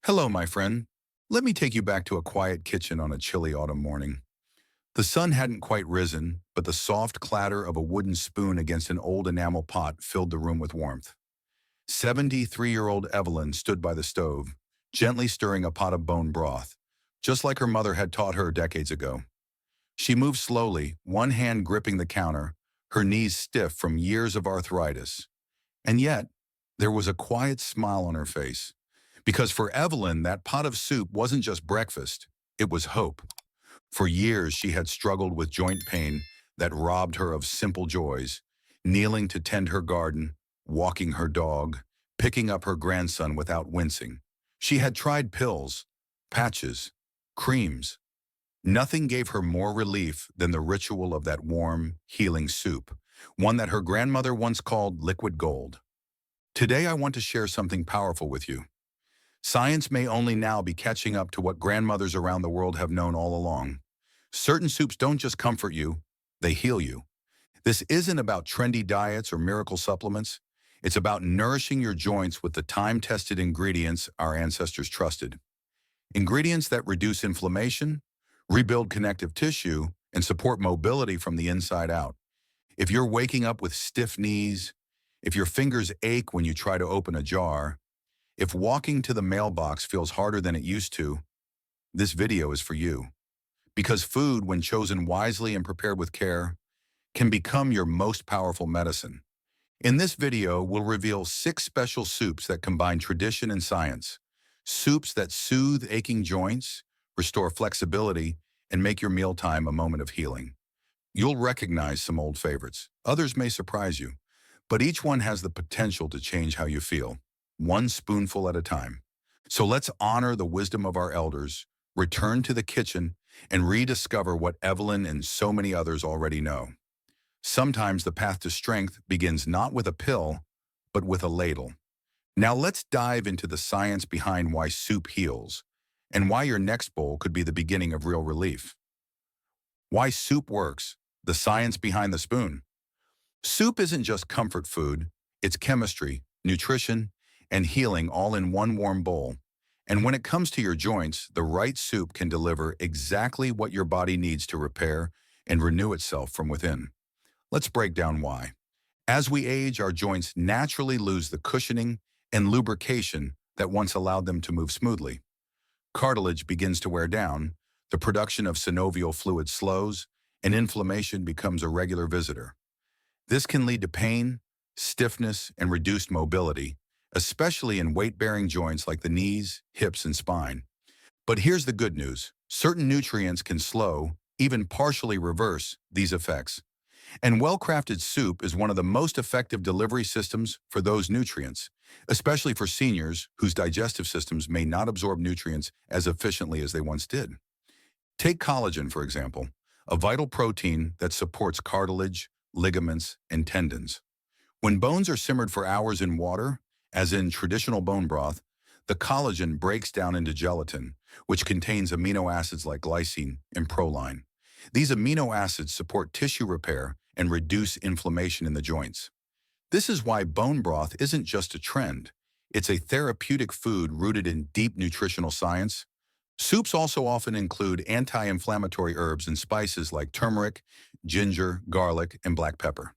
Hello, my friend. Let me take you back to a quiet kitchen on a chilly autumn morning. The sun hadn't quite risen, but the soft clatter of a wooden spoon against an old enamel pot filled the room with warmth. 73-year-old Evelyn stood by the stove, gently stirring a pot of bone broth, just like her mother had taught her decades ago. She moved slowly, one hand gripping the counter, her knees stiff from years of arthritis. And yet, there was a quiet smile on her face. Because for Evelyn, that pot of soup wasn't just breakfast, it was hope. For years, she had struggled with joint pain that robbed her of simple joys, kneeling to tend her garden, walking her dog, picking up her grandson without wincing. She had tried pills, patches, creams. Nothing gave her more relief than the ritual of that warm, healing soup, one that her grandmother once called liquid gold. Today, I want to share something powerful with you. Science may only now be catching up to what grandmothers around the world have known all along. Certain soups don't just comfort you, they heal you. This isn't about trendy diets or miracle supplements. It's about nourishing your joints with the time-tested ingredients our ancestors trusted. Ingredients that reduce inflammation, rebuild connective tissue, and support mobility from the inside out. If you're waking up with stiff knees, if your fingers ache when you try to open a jar, if walking to the mailbox feels harder than it used to, this video is for you. Because food, when chosen wisely and prepared with care, can become your most powerful medicine. In this video, we'll reveal 6 special soups that combine tradition and science. Soups that soothe aching joints, restore flexibility, and make your mealtime a moment of healing. You'll recognize some old favorites. Others may surprise you, but each one has the potential to change how you feel, one spoonful at a time. So let's honor the wisdom of our elders, return to the kitchen, and rediscover what Evelyn and so many others already know. Sometimes the path to strength begins not with a pill, but with a ladle. Now let's dive into the science behind why soup heals, and why your next bowl could be the beginning of real relief. Why soup works, the science behind the spoon. Soup isn't just comfort food, it's chemistry, nutrition, and healing all in one warm bowl. And when it comes to your joints, the right soup can deliver exactly what your body needs to repair and renew itself from within. Let's break down why. As we age, our joints naturally lose the cushioning and lubrication that once allowed them to move smoothly. Cartilage begins to wear down, the production of synovial fluid slows, and inflammation becomes a regular visitor. This can lead to pain, stiffness, and reduced mobility, especially in weight-bearing joints like the knees, hips, and spine. But here's the good news. Certain nutrients can slow, even partially reverse, these effects. And well-crafted soup is one of the most effective delivery systems for those nutrients, especially for seniors whose digestive systems may not absorb nutrients as efficiently as they once did. Take collagen, for example, a vital protein that supports cartilage, ligaments, and tendons. When bones are simmered for hours in water, as in traditional bone broth, the collagen breaks down into gelatin, which contains amino acids like glycine and proline. These amino acids support tissue repair and reduce inflammation in the joints. This is why bone broth isn't just a trend. It's a therapeutic food rooted in deep nutritional science. Soups also often include anti-inflammatory herbs and spices like turmeric, ginger, garlic, and black pepper.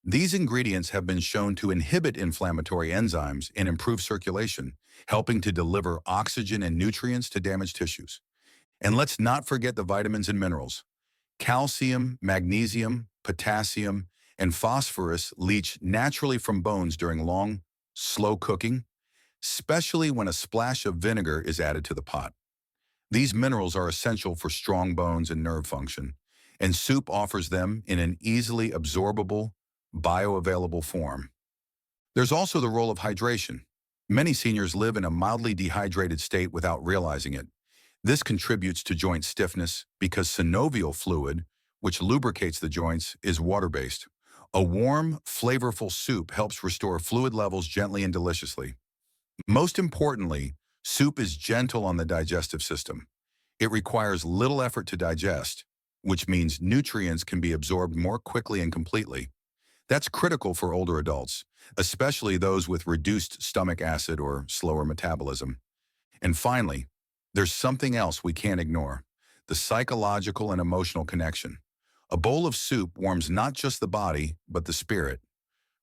These ingredients have been shown to inhibit inflammatory enzymes and improve circulation, helping to deliver oxygen and nutrients to damaged tissues. And let's not forget the vitamins and minerals. Calcium, magnesium, potassium, and phosphorus leach naturally from bones during long, slow cooking, especially when a splash of vinegar is added to the pot. These minerals are essential for strong bones and nerve function, and soup offers them in an easily absorbable, bioavailable form. There's also the role of hydration. Many seniors live in a mildly dehydrated state without realizing it. This contributes to joint stiffness because synovial fluid, which lubricates the joints, is water-based. A warm, flavorful soup helps restore fluid levels gently and deliciously. Most importantly, soup is gentle on the digestive system. It requires little effort to digest, which means nutrients can be absorbed more quickly and completely. That's critical for older adults, especially those with reduced stomach acid or slower metabolism. And finally, there's something else we can't ignore: the psychological and emotional connection. A bowl of soup warms not just the body, but the spirit.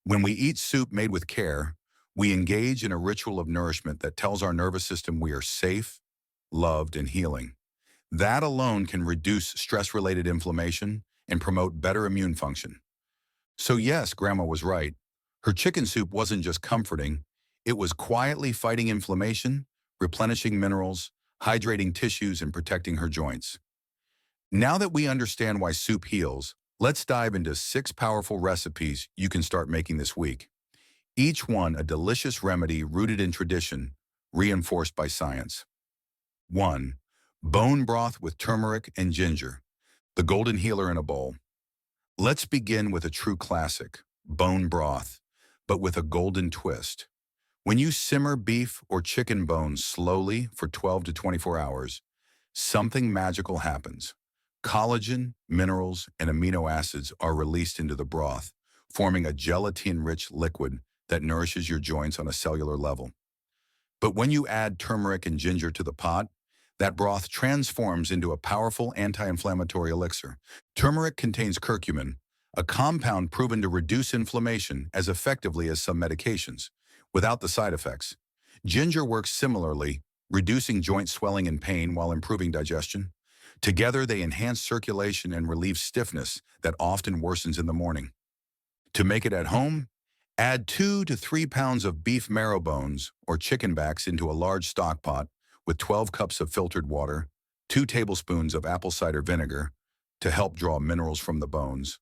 When we eat soup made with care, we engage in a ritual of nourishment that tells our nervous system we are safe, loved, and healing. That alone can reduce stress-related inflammation and promote better immune function. So yes, Grandma was right. Her chicken soup wasn't just comforting, it was quietly fighting inflammation, replenishing minerals, hydrating tissues, and protecting her joints. Now that we understand why soup heals, let's dive into 6 powerful recipes you can start making this week. Each one a delicious remedy rooted in tradition, reinforced by science. 1. Bone broth with turmeric and ginger, the golden healer in a bowl. Let's begin with a true classic, bone broth, but with a golden twist. When you simmer beef or chicken bones slowly for 12 to 24 hours, something magical happens. Collagen, minerals, and amino acids are released into the broth, forming a gelatin-rich liquid that nourishes your joints on a cellular level. But when you add turmeric and ginger to the pot, that broth transforms into a powerful anti-inflammatory elixir. Turmeric contains curcumin, a compound proven to reduce inflammation as effectively as some medications, without the side effects. Ginger works similarly, reducing joint swelling and pain while improving digestion. Together, they enhance circulation and relieve stiffness that often worsens in the morning. To make it at home, add 2 to 3 pounds of beef marrow bones or chicken backs into a large stock pot with 12 cups of filtered water, 2 tablespoons of apple cider vinegar to help draw minerals from the bones,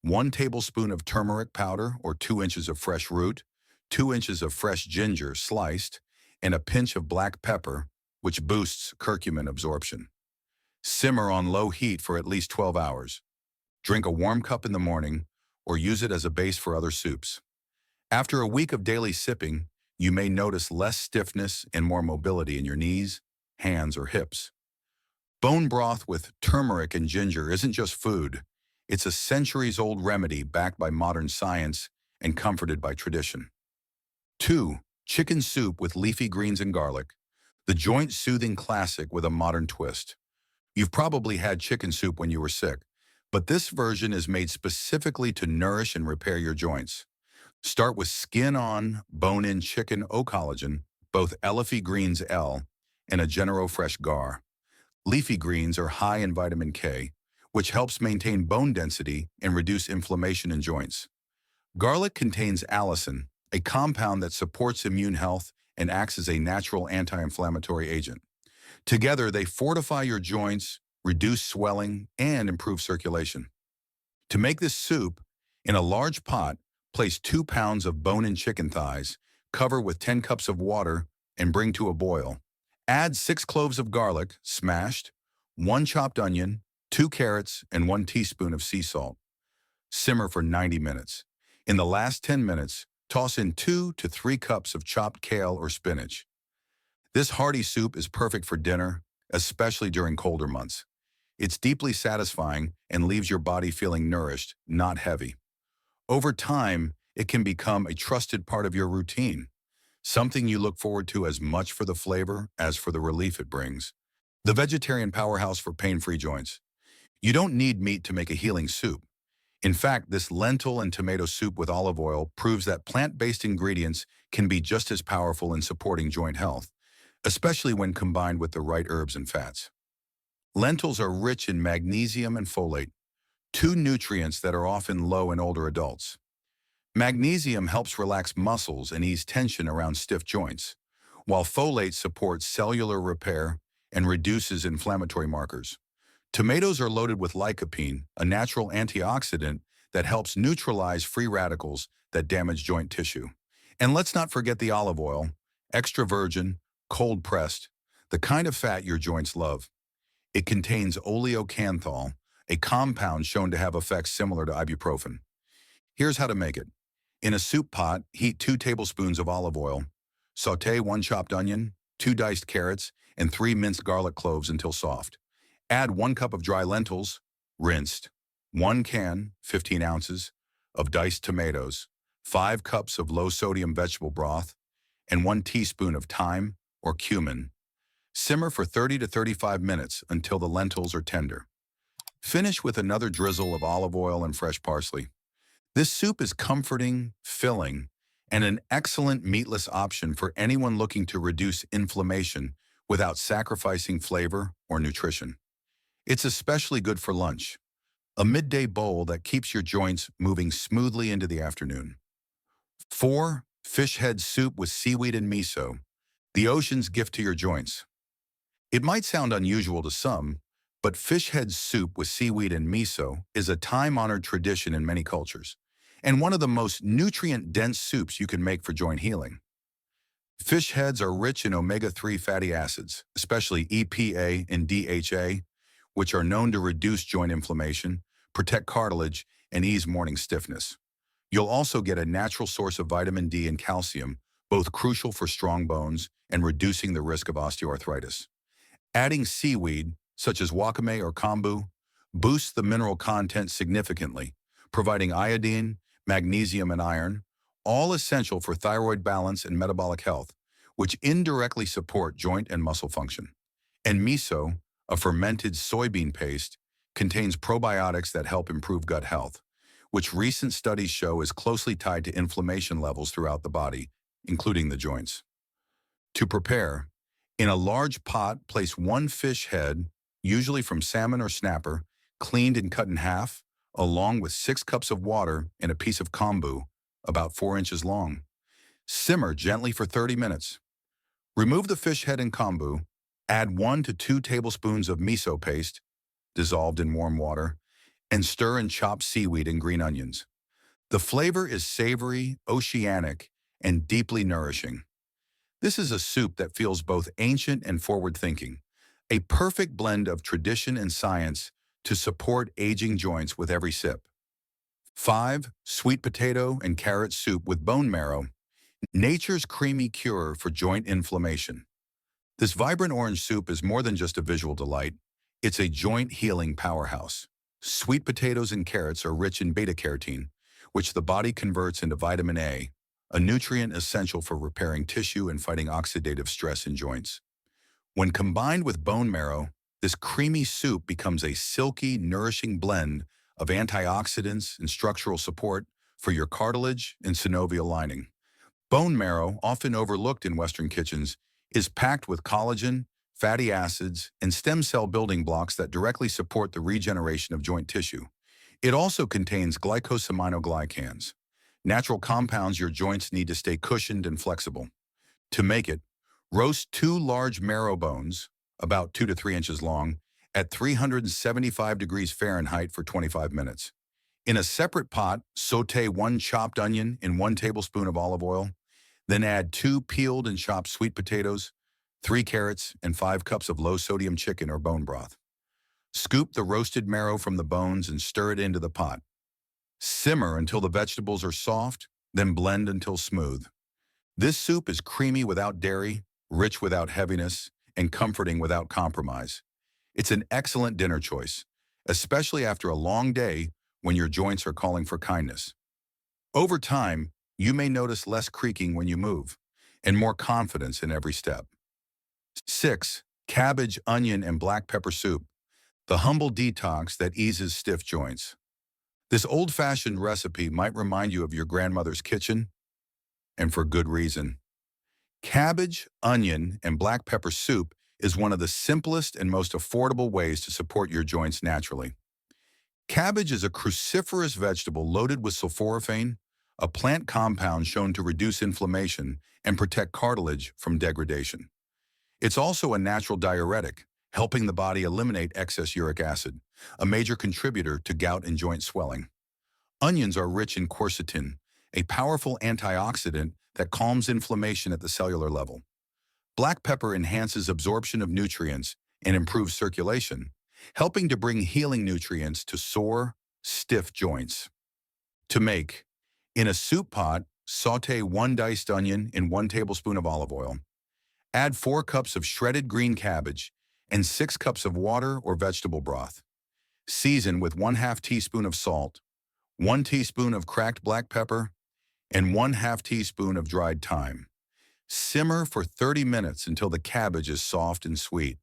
1 tablespoon of turmeric powder or 2 inches of fresh root, 2 inches of fresh ginger sliced, and a pinch of black pepper, which boosts curcumin absorption. Simmer on low heat for at least 12 hours. Drink a warm cup in the morning or use it as a base for other soups. After a week of daily sipping, you may notice less stiffness and more mobility in your knees, hands, or hips. Bone broth with turmeric and ginger isn't just food. It's a centuries-old remedy backed by modern science and comforted by tradition. 2. Chicken soup with leafy greens and garlic, the joint-soothing classic with a modern twist. You've probably had chicken soup when you were sick, but this version is made specifically to nourish and repair your joints. Start with skin-on, bone-in chicken collagen, both leafy greens L and a Genero Fresh GAR. Leafy greens are high in vitamin K, which helps maintain bone density and reduce inflammation in joints. Garlic contains allicin, a compound that supports immune health and acts as a natural anti-inflammatory agent. Together, they fortify your joints, reduce swelling, and improve circulation. To make this soup, in a large pot, place 2 pounds of bone-in chicken thighs, cover with 10 cups of water, and bring to a boil. Add 6 cloves of garlic, smashed, 1 chopped onion, 2 carrots, and 1 teaspoon of sea salt. Simmer for 90 minutes. In the last 10 minutes, toss in 2 to 3 cups of chopped kale or spinach. This hearty soup is perfect for dinner, especially during colder months. It's deeply satisfying and leaves your body feeling nourished, not heavy. Over time, it can become a trusted part of your routine, something you look forward to as much for the flavor as for the relief it brings. The vegetarian powerhouse for pain-free joints. You don't need meat to make a healing soup. In fact, this lentil and tomato soup with olive oil proves that plant-based ingredients can be just as powerful in supporting joint health, especially when combined with the right herbs and fats. Lentils are rich in magnesium and folate, 2 nutrients that are often low in older adults. Magnesium helps relax muscles and ease tension around stiff joints, while folate supports cellular repair and reduces inflammatory markers. Tomatoes are loaded with lycopene, a natural antioxidant that helps neutralize free radicals that damage joint tissue. And let's not forget the olive oil, extra virgin, cold-pressed, the kind of fat your joints love. It contains oleocanthal, a compound shown to have effects similar to ibuprofen. Here's how to make it. In a soup pot, heat 2 tablespoons of olive oil. Sauté 1 chopped onion, 2 diced carrots, and 3 minced garlic cloves until soft. Add 1 cup of dry lentils, rinsed, 1 can, 15 ounces, of diced tomatoes, 5 cups of low-sodium vegetable broth, and 1 teaspoon of thyme or cumin. Simmer for 30 to 35 minutes until the lentils are tender. Finish with another drizzle of olive oil and fresh parsley. This soup is comforting, filling, and an excellent meatless option for anyone looking to reduce inflammation without sacrificing flavor or nutrition. It's especially good for lunch, a midday bowl that keeps your joints moving smoothly into the afternoon. 4. Fish head soup with seaweed and miso, the ocean's gift to your joints. It might sound unusual to some, but fish head soup with seaweed and miso is a time-honored tradition in many cultures, and one of the most nutrient-dense soups you can make for joint healing. Fish heads are rich in omega-3 fatty acids, especially EPA and DHA, which are known to reduce joint inflammation, protect cartilage, and ease morning stiffness. You'll also get a natural source of vitamin D and calcium, both crucial for strong bones and reducing the risk of osteoarthritis. Adding seaweed, such as wakame or kombu, boosts the mineral content significantly, providing iodine, magnesium, and iron, all essential for thyroid balance and metabolic health, which indirectly support joint and muscle function. And miso, a fermented soybean paste, contains probiotics that help improve gut health, which recent studies show is closely tied to inflammation levels throughout the body, including the joints. To prepare, in a large pot, place one fish head, usually from salmon or snapper, cleaned and cut in half, along with 6 cups of water and a piece of kombu, about 4 inches long. Simmer gently for 30 minutes. Remove the fish head and kombu, add 1 to 2 tablespoons of miso paste, dissolved in warm water, and stir in chopped seaweed and green onions. The flavor is savory, oceanic, and deeply nourishing. This is a soup that feels both ancient and forward-thinking, a perfect blend of tradition and science to support aging joints with every sip. 5. Sweet potato and carrot soup with bone marrow, nature's creamy cure for joint inflammation. This vibrant orange soup is more than just a visual delight, it's a joint healing powerhouse. Sweet potatoes and carrots are rich in beta-carotene, which the body converts into vitamin a nutrient essential for repairing tissue and fighting oxidative stress in joints. When combined with bone marrow, this creamy soup becomes a silky, nourishing blend of antioxidants and structural support for your cartilage and synovial lining. Bone marrow, often overlooked in Western kitchens, is packed with collagen, fatty acids, and stem cell building blocks that directly support the regeneration of joint tissue. It also contains glycosaminoglycans, natural compounds your joints need to stay cushioned and flexible. To make it, roast 2 large marrow bones, about 2 to 3 inches long, at 375 degrees Fahrenheit for 25 minutes. In a separate pot, sauté 1 chopped onion in 1 tablespoon of olive oil, then add 2 peeled and chopped sweet potatoes, 3 carrots, and 5 cups of low-sodium chicken or bone broth. Scoop the roasted marrow from the bones and stir it into the pot. Simmer until the vegetables are soft, then blend until smooth. This soup is creamy without dairy, rich without heaviness, and comforting without compromise. It's an excellent dinner choice, especially after a long day when your joints are calling for kindness. Over time, you may notice less creaking when you move, and more confidence in every step. 6. Cabbage, onion, and black pepper soup, the humble detox that eases stiff joints. This old-fashioned recipe might remind you of your grandmother's kitchen, and for good reason. Cabbage, onion, and black pepper soup is one of the simplest and most affordable ways to support your joints naturally. Cabbage is a cruciferous vegetable loaded with sulforaphane, a plant compound shown to reduce inflammation and protect cartilage from degradation. It's also a natural diuretic, helping the body eliminate excess uric acid, a major contributor to gout and joint swelling. Onions are rich in quercetin, a powerful antioxidant that calms inflammation at the cellular level. Black pepper enhances absorption of nutrients and improves circulation, helping to bring healing nutrients to sore, stiff joints. To make, in a soup pot, sauté 1 diced onion in 1 tablespoon of olive oil. Add 4 cups of shredded green cabbage and 6 cups of water or vegetable broth. Season with 1/2 teaspoon of salt, 1 teaspoon of cracked black pepper, and 1/2 teaspoon of dried thyme. Simmer for 30 minutes until the cabbage is soft and sweet.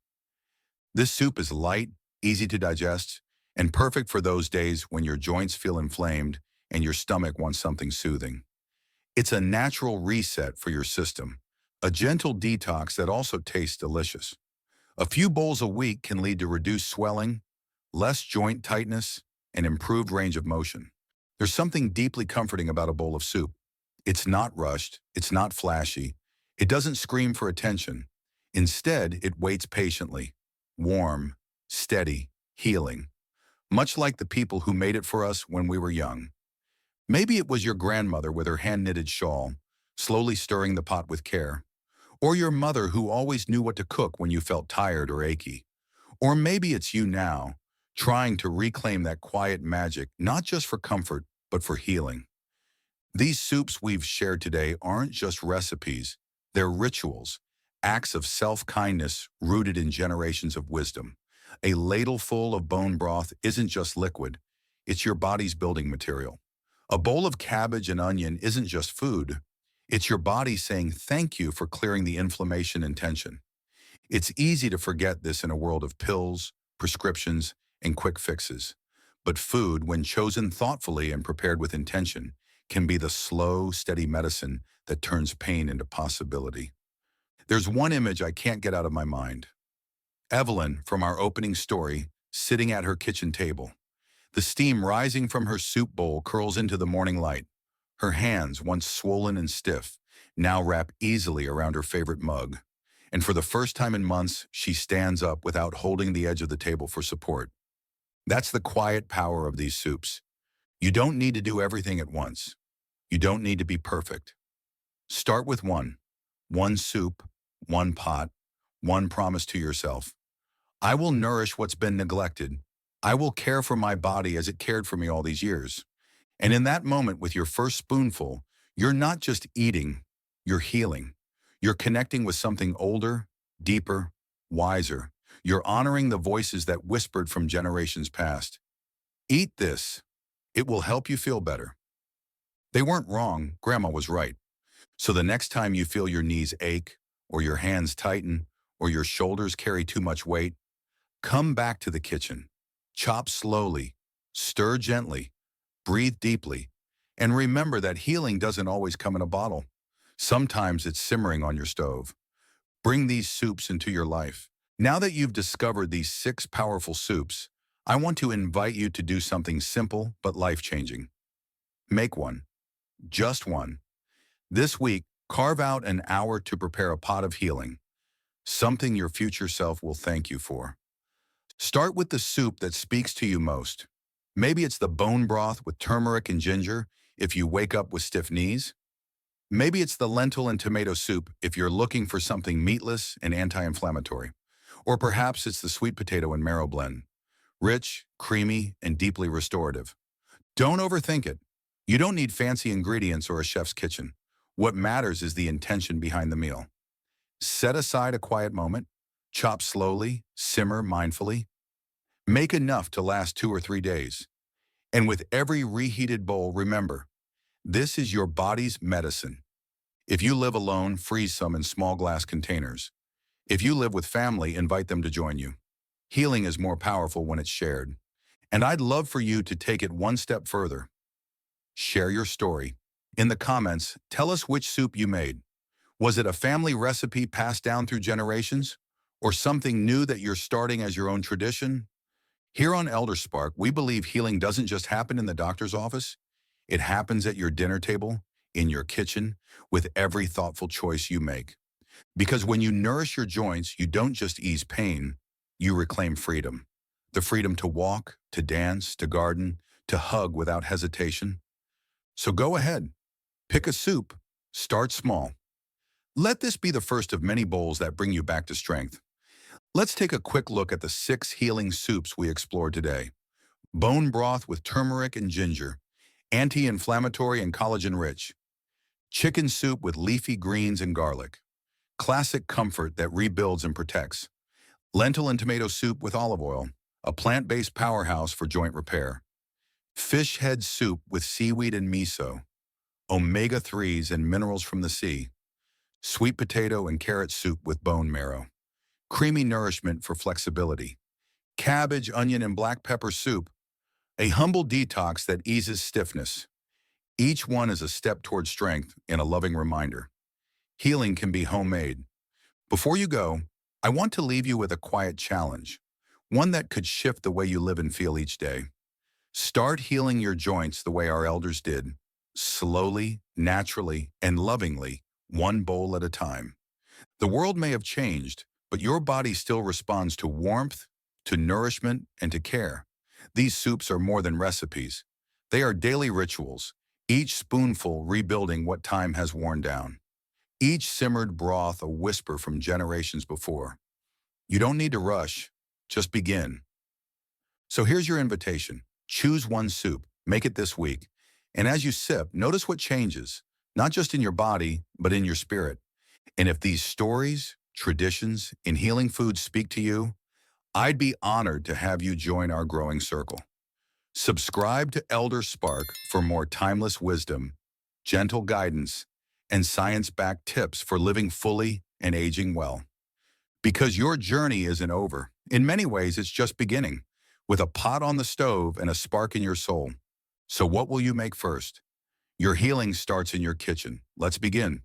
This soup is light, easy to digest, and perfect for those days when your joints feel inflamed and your stomach wants something soothing. It's a natural reset for your system, a gentle detox that also tastes delicious. A few bowls a week can lead to reduced swelling, less joint tightness, and improved range of motion. There's something deeply comforting about a bowl of soup. It's not rushed, it's not flashy, it doesn't scream for attention. Instead, it waits patiently, warm, steady, healing, much like the people who made it for us when we were young. Maybe it was your grandmother with her hand-knitted shawl, slowly stirring the pot with care, or your mother who always knew what to cook when you felt tired or achy. Or maybe it's you now, trying to reclaim that quiet magic, not just for comfort, but for healing. These soups we've shared today aren't just recipes, they're rituals, acts of self-kindness rooted in generations of wisdom. A ladle full of bone broth isn't just liquid, it's your body's building material. A bowl of cabbage and onion isn't just food, it's your body saying thank you for clearing the inflammation and tension. It's easy to forget this in a world of pills, prescriptions, and quick fixes. But food, when chosen thoughtfully and prepared with intention, can be the slow, steady medicine that turns pain into possibility. There's one image I can't get out of my mind. Evelyn, from our opening story, sitting at her kitchen table. The steam rising from her soup bowl curls into the morning light. Her hands, once swollen and stiff, now wrap easily around her favorite mug. And for the first time in months, she stands up without holding the edge of the table for support. That's the quiet power of these soups. You don't need to do everything at once. You don't need to be perfect. Start with one soup, one pot, one promise to yourself. I will nourish what's been neglected. I will care for my body as it cared for me all these years. And in that moment with your first spoonful, you're not just eating, you're healing. You're connecting with something older, deeper, wiser. You're honoring the voices that whispered from generations past. Eat this. It will help you feel better. They weren't wrong. Grandma was right. So the next time you feel your knees ache, or your hands tighten, or your shoulders carry too much weight, come back to the kitchen. Chop slowly, stir gently, breathe deeply, and remember that healing doesn't always come in a bottle. Sometimes it's simmering on your stove. Bring these soups into your life. Now that you've discovered these 6 powerful soups, I want to invite you to do something simple but life-changing. Make one. Just one. This week, carve out an hour to prepare a pot of healing, something your future self will thank you for. Start with the soup that speaks to you most. Maybe it's the bone broth with turmeric and ginger if you wake up with stiff knees. Maybe it's the lentil and tomato soup if you're looking for something meatless and anti-inflammatory. Or perhaps it's the sweet potato and marrow blend, rich, creamy, and deeply restorative. Don't overthink it. You don't need fancy ingredients or a chef's kitchen. What matters is the intention behind the meal. Set aside a quiet moment, chop slowly, simmer mindfully. Make enough to last 2 or 3 days. And with every reheated bowl, remember, this is your body's medicine. If you live alone, freeze some in small glass containers. If you live with family, invite them to join you. Healing is more powerful when it's shared. And I'd love for you to take it one step further. Share your story. In the comments, tell us which soup you made. Was it a family recipe passed down through generations? Or something new that you're starting as your own tradition? Here on ElderSpark, we believe healing doesn't just happen in the doctor's office. It happens at your dinner table, in your kitchen, with every thoughtful choice you make. Because when you nourish your joints, you don't just ease pain, you reclaim freedom. The freedom to walk, to dance, to garden, to hug without hesitation. So go ahead, pick a soup, start small. Let this be the first of many bowls that bring you back to strength. Let's take a quick look at the 6 healing soups we explored today. Bone broth with turmeric and ginger, anti-inflammatory and collagen-rich. Chicken soup with leafy greens and garlic. Classic comfort that rebuilds and protects. Lentil and tomato soup with olive oil, a plant-based powerhouse for joint repair. Fish head soup with seaweed and miso, omega-3s and minerals from the sea. sweet potato and carrot soup with bone marrow, creamy nourishment for flexibility, cabbage, onion, and black pepper soup, a humble detox that eases stiffness. Each one is a step toward strength and a loving reminder. Healing can be homemade. Before you go, I want to leave you with a quiet challenge, one that could shift the way you live and feel each day. Start healing your joints the way our elders did, slowly, naturally, and lovingly, one bowl at a time. The world may have changed, but your body still responds to warmth, to nourishment, and to care. These soups are more than recipes. They are daily rituals, each spoonful rebuilding what time has worn down. Each simmered broth a whisper from generations before. You don't need to rush, just begin. So here's your invitation. Choose one soup, make it this week. And as you sip, notice what changes, not just in your body, but in your spirit. And if these stories, traditions, and healing foods speak to you, I'd be honored to have you join our growing circle. Subscribe to ElderSpark for more timeless wisdom, gentle guidance, and science-backed tips for living fully and aging well. Because your journey isn't over. In many ways, it's just beginning, with a pot on the stove and a spark in your soul. So what will you make first? Your healing starts in your kitchen. Let's begin.